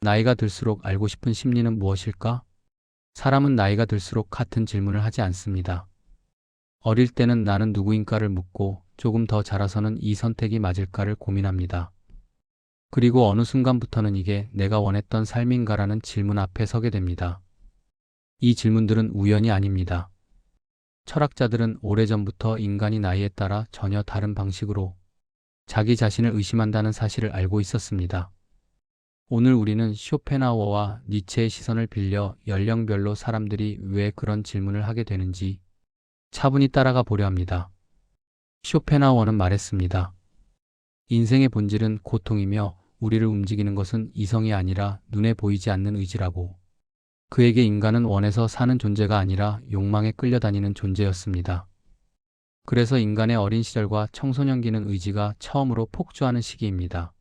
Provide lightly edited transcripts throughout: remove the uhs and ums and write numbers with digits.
나이가 들수록 알고 싶은 심리는 무엇일까? 사람은 나이가 들수록 같은 질문을 하지 않습니다. 어릴 때는 나는 누구인가를 묻고 조금 더 자라서는 이 선택이 맞을까를 고민합니다. 그리고 어느 순간부터는 이게 내가 원했던 삶인가라는 질문 앞에 서게 됩니다. 이 질문들은 우연이 아닙니다. 철학자들은 오래전부터 인간이 나이에 따라 전혀 다른 방식으로 자기 자신을 의심한다는 사실을 알고 있었습니다. 오늘 우리는 쇼펜하우어와 니체의 시선을 빌려 연령별로 사람들이 왜 그런 질문을 하게 되는지 차분히 따라가 보려 합니다. 쇼펜하우어는 말했습니다. 인생의 본질은 고통이며 우리를 움직이는 것은 이성이 아니라 눈에 보이지 않는 의지라고. 그에게 인간은 원해서 사는 존재가 아니라 욕망에 끌려다니는 존재였습니다. 그래서 인간의 어린 시절과 청소년기는 의지가 처음으로 폭주하는 시기입니다.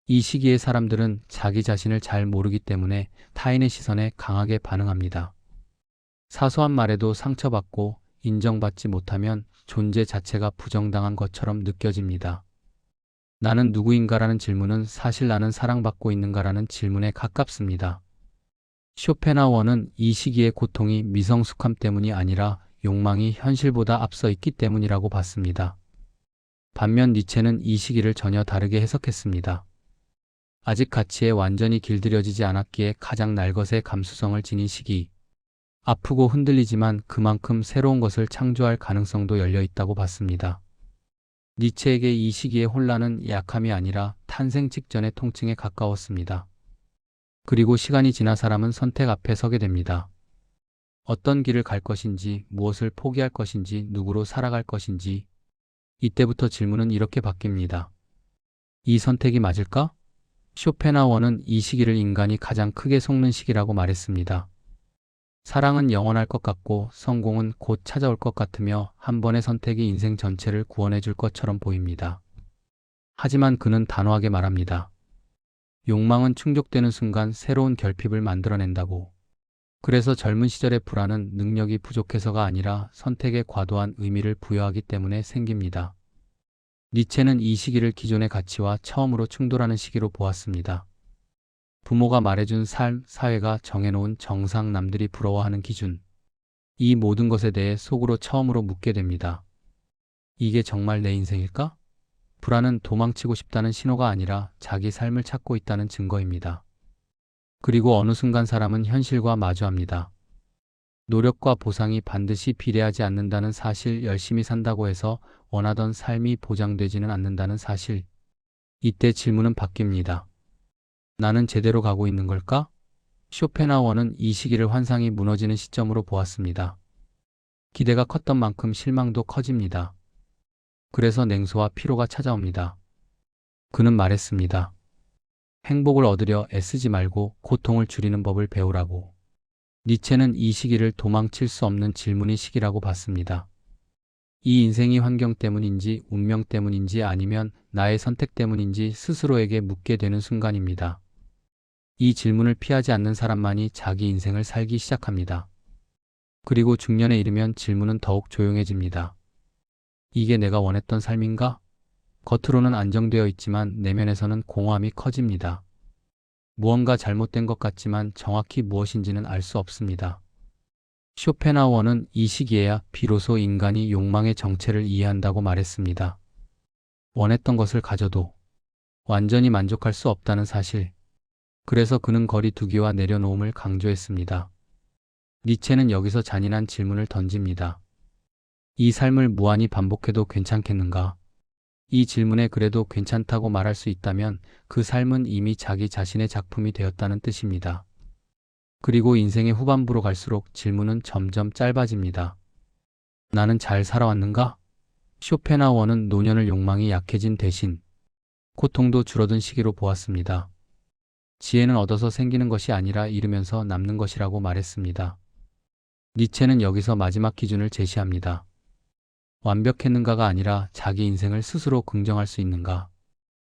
이 시기의 사람들은 자기 자신을 잘 모르기 때문에 타인의 시선에 강하게 반응합니다. 사소한 말에도 상처받고 인정받지 못하면 존재 자체가 부정당한 것처럼 느껴집니다. 나는 누구인가라는 질문은 사실 나는 사랑받고 있는가라는 질문에 가깝습니다. 쇼펜하우어는 이 시기의 고통이 미성숙함 때문이 아니라 욕망이 현실보다 앞서 있기 때문이라고 봤습니다. 반면 니체는 이 시기를 전혀 다르게 해석했습니다. 아직 가치에 완전히 길들여지지 않았기에 가장 날것의 감수성을 지닌 시기. 아프고 흔들리지만 그만큼 새로운 것을 창조할 가능성도 열려 있다고 봤습니다. 니체에게 이 시기의 혼란은 약함이 아니라 탄생 직전의 통증에 가까웠습니다. 그리고 시간이 지나 사람은 선택 앞에 서게 됩니다. 어떤 길을 갈 것인지, 무엇을 포기할 것인지, 누구로 살아갈 것인지. 이때부터 질문은 이렇게 바뀝니다. 이 선택이 맞을까? 쇼펜하우어는 이 시기를 인간이 가장 크게 속는 시기라고 말했습니다. 사랑은 영원할 것 같고 성공은 곧 찾아올 것 같으며 한 번의 선택이 인생 전체를 구원해 줄 것처럼 보입니다. 하지만 그는 단호하게 말합니다. 욕망은 충족되는 순간 새로운 결핍을 만들어낸다고. 그래서 젊은 시절의 불안은 능력이 부족해서가 아니라 선택에 과도한 의미를 부여하기 때문에 생깁니다. 니체는 이 시기를 기존의 가치와 처음으로 충돌하는 시기로 보았습니다. 부모가 말해준 삶, 사회가 정해놓은 정상, 남들이 부러워하는 기준. 이 모든 것에 대해 속으로 처음으로 묻게 됩니다. 이게 정말 내 인생일까? 불안은 도망치고 싶다는 신호가 아니라 자기 삶을 찾고 있다는 증거입니다. 그리고 어느 순간 사람은 현실과 마주합니다. 노력과 보상이 반드시 비례하지 않는다는 사실, 열심히 산다고 해서 원하던 삶이 보장되지는 않는다는 사실. 이때 질문은 바뀝니다. 나는 제대로 가고 있는 걸까? 쇼펜하우어는 이 시기를 환상이 무너지는 시점으로 보았습니다. 기대가 컸던 만큼 실망도 커집니다. 그래서 냉소와 피로가 찾아옵니다. 그는 말했습니다. 행복을 얻으려 애쓰지 말고 고통을 줄이는 법을 배우라고. 니체는 이 시기를 도망칠 수 없는 질문의 시기라고 봤습니다. 이 인생이 환경 때문인지 운명 때문인지 아니면 나의 선택 때문인지 스스로에게 묻게 되는 순간입니다. 이 질문을 피하지 않는 사람만이 자기 인생을 살기 시작합니다. 그리고 중년에 이르면 질문은 더욱 조용해집니다. 이게 내가 원했던 삶인가? 겉으로는 안정되어 있지만 내면에서는 공허함이 커집니다. 무언가 잘못된 것 같지만 정확히 무엇인지는 알 수 없습니다. 쇼펜하우어는 이 시기에야 비로소 인간이 욕망의 정체를 이해한다고 말했습니다. 원했던 것을 가져도 완전히 만족할 수 없다는 사실. 그래서 그는 거리 두기와 내려놓음을 강조했습니다. 니체는 여기서 잔인한 질문을 던집니다. 이 삶을 무한히 반복해도 괜찮겠는가? 이 질문에 그래도 괜찮다고 말할 수 있다면 그 삶은 이미 자기 자신의 작품이 되었다는 뜻입니다. 그리고 인생의 후반부로 갈수록 질문은 점점 짧아집니다. 나는 잘 살아왔는가? 쇼펜하우어는 노년을 욕망이 약해진 대신 고통도 줄어든 시기로 보았습니다. 지혜는 얻어서 생기는 것이 아니라 잃으면서 남는 것이라고 말했습니다. 니체는 여기서 마지막 기준을 제시합니다. 완벽했는가가 아니라 자기 인생을 스스로 긍정할 수 있는가.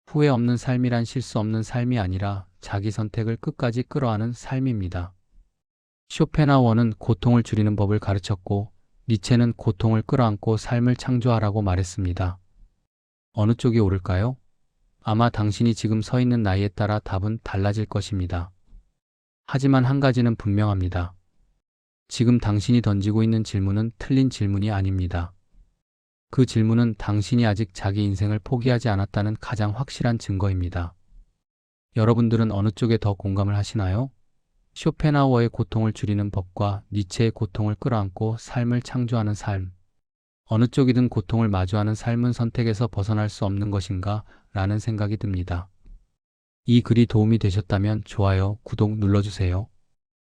후회 없는 삶이란 실수 없는 삶이 아니라 자기 선택을 끝까지 끌어안은 삶입니다. 쇼펜하우어는 고통을 줄이는 법을 가르쳤고 니체는 고통을 끌어안고 삶을 창조하라고 말했습니다. 어느 쪽이 옳을까요? 아마 당신이 지금 서 있는 나이에 따라 답은 달라질 것입니다. 하지만 한 가지는 분명합니다. 지금 당신이 던지고 있는 질문은 틀린 질문이 아닙니다. 그 질문은 당신이 아직 자기 인생을 포기하지 않았다는 가장 확실한 증거입니다. 여러분들은 어느 쪽에 더 공감을 하시나요? 쇼펜하우어의 고통을 줄이는 법과 니체의 고통을 끌어안고 삶을 창조하는 삶. 어느 쪽이든 고통을 마주하는 삶은 선택에서 벗어날 수 없는 것인가? 라는 생각이 듭니다. 이 글이 도움이 되셨다면 좋아요, 구독 눌러주세요.